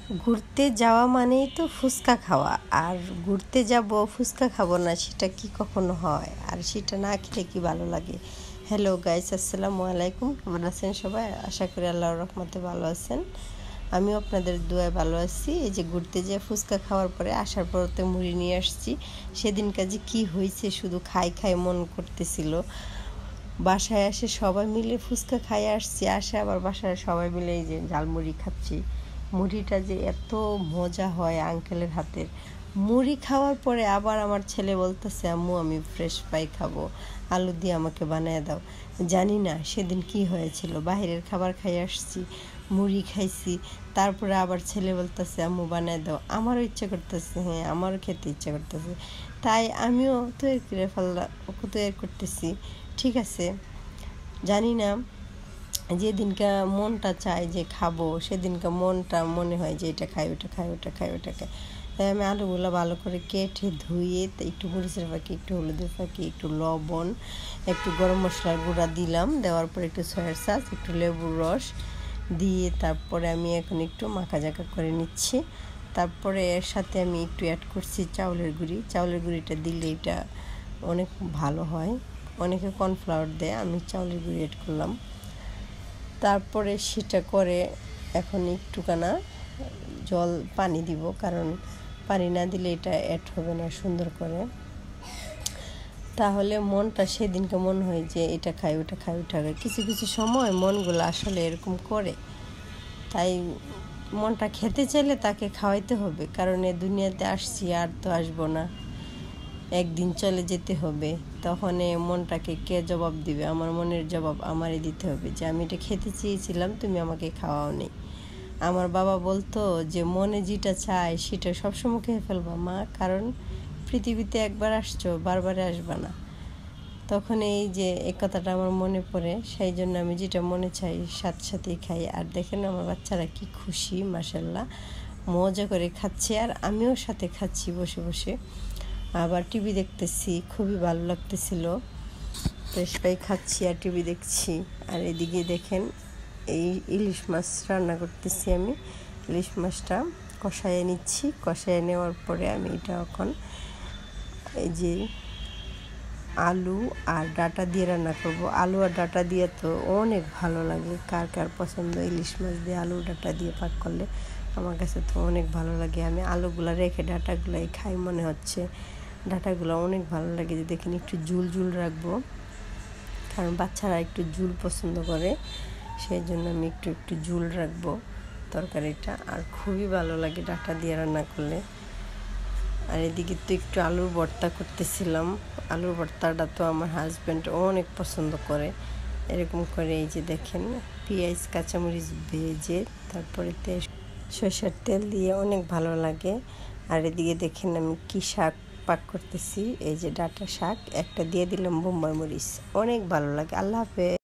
ঘুরতে যাওয়া মানেই তো ফুচকা খাওয়া, আর ঘুরতে যাব ফুচকা খাবো না সেটা কি কখনো হয়? আর সেটা না খেলে কি ভালো লাগে? হ্যালো গাইস, আসসালামু আলাইকুম। কেমন আছেন সবাই? আশা করি আল্লাহর রহমতে ভালো আছেন। আমিও আপনাদের দোয়ায় ভালো আছি। এই যে ঘুরতে যেয়ে ফুচকা খাওয়ার পরে আসার পর তো মুড়ি নিয়ে আসছি। সেদিন কাজে কি হয়েছে, শুধু খাই খাই মন করতেছিল। বাসায় এসে সবাই মিলে ফুচকা খাই আসছি, আসে আবার বাসায় সবাই মিলে এই যে ঝালমুড়ি খাচ্ছি। মুড়িটা যে এত মজা হয় আঙ্কেলের হাতের। মুড়ি খাওয়ার পরে আবার আমার ছেলে বলতেছে, আম্মু আমি ফ্রেশ ফ্রাই খাবো, আলু দিয়ে আমাকে বানিয়ে দাও। জানি না সেদিন কি হয়েছিল, বাইরের খাবার খাই আসছি, মুড়ি খাইছি, তারপরে আবার ছেলে বলতেছে আম্মু বানিয়ে দাও। আমারও ইচ্ছা করতেছে, হ্যাঁ আমারও খেতে ইচ্ছা করতেছে, তাই আমিও তৈরি করে ফেললাম, তৈরি করতেছি। ঠিক আছে, জানি না যেদিনকা মনটা চায় যে খাবো, সেদিনকা মনটা মনে হয় যে এটা খাই, ওটা খাই, ওটা খাই, ওটা খাই। তাই আমি আলুগুলো ভালো করে কেটে ধুয়ে একটু মরিচের ফাঁকি, একটু হলুদের ফাঁকি, একটু লবণ, একটু গরম মশলার গুঁড়া দিলাম। দেওয়ার পর একটু সয়া সস, একটু লেবুর রস দিয়ে তারপরে আমি এখন একটু মাখাজাকা করে নিচ্ছি। তারপরে এর সাথে আমি একটু অ্যাড করছি চাউলের গুঁড়ি। চাউলের গুঁড়িটা দিলে এটা অনেক ভালো হয়। অনেকে কর্নফ্লাওয়ার দেয়, আমি চাউলের গুঁড়ি অ্যাড করলাম। তারপরে সেটা করে এখন একটুখানা পানি দিব, কারণ পানি না দিলে এটা অ্যাড হবে না সুন্দর করে। তাহলে মনটা সেদিনকে মন হয় যে এটা খাই, ওটা খাই, ওটা খাই। কিছু কিছু সময় মনগুলো আসলে এরকম করে, তাই মনটা খেতে চাইলে তাকে খাওয়াইতে হবে, কারণ এ দুনিয়াতে আসছি আর তো আসবো না, একদিন চলে যেতে হবে। তখন এ মনটাকে কে জবাব দিবে? আমার মনের জবাব আমারই দিতে হবে যে আমি এটা খেতে চেয়েছিলাম, তুমি আমাকে খাওয়াও নি। আমার বাবা বলতো যে মনে যেটা চায় সেটা সবসময় খেয়ে ফেলবা মা, কারণ পৃথিবীতে একবার আসছো, বারবারে আসবা না। তখন এই যে এই কথাটা আমার মনে পড়ে, সেই জন্য আমি যেটা মনে চাই সাথে সাথেই খাই। আর দেখেন আমার বাচ্চারা কি খুশি, মাশাআল্লাহ, মজা করে খাচ্ছে, আর আমিও সাথে খাচ্ছি বসে বসে। আবার টিভি দেখতেছি, খুবই ভালো লাগতেছিল। ফ্রেশ ফ্রাই খাচ্ছি আর টিভি দেখছি। আর এদিকে দেখেন এই ইলিশ মাছ রান্না করতেছি আমি। ইলিশ মাছটা কষাইয়ে নিচ্ছি। কষাইয়ে নেওয়ার পরে আমি এটা এখন এই যে আলু আর ডাঁটা দিয়ে রান্না করব। আলু আর ডাঁটা দিয়ে তো অনেক ভালো লাগে। কার কার পছন্দ ইলিশ মাছ দিয়ে আলু ডাঁটা দিয়ে পাক করলে? আমার কাছে তো অনেক ভালো লাগে। আমি আলুগুলো রেখে ডাঁটাগুলাই খাই মনে হচ্ছে। ডাঁটাগুলো অনেক ভালো লাগে, যে দেখেন একটু ঝুল ঝুল রাখবো, কারণ বাচ্চারা একটু ঝুল পছন্দ করে, সেই জন্য আমি একটু একটু ঝুল রাখবো তরকারিটা। আর খুবই ভালো লাগে ডাঁটা দিয়ে রান্না করলে। আর এদিকে তো একটু আলুর ভর্তা করতেছিলাম। আলুর ভর্তাটা তো আমার হাজব্যান্ড অনেক পছন্দ করে। এরকম করে এই যে দেখেন পেঁয়াজ কাঁচামরিচ ভেজে তারপরে সরষের তেল দিয়ে অনেক ভালো লাগে। আর এদিকে দেখেন আমি কি শাক পাক করতেছি, এই যে ডাঁটা শাক, একটা দিয়ে দিলাম বোম্বাই মরিচ, অনেক ভালো লাগে। আল্লাহ হাফেজ।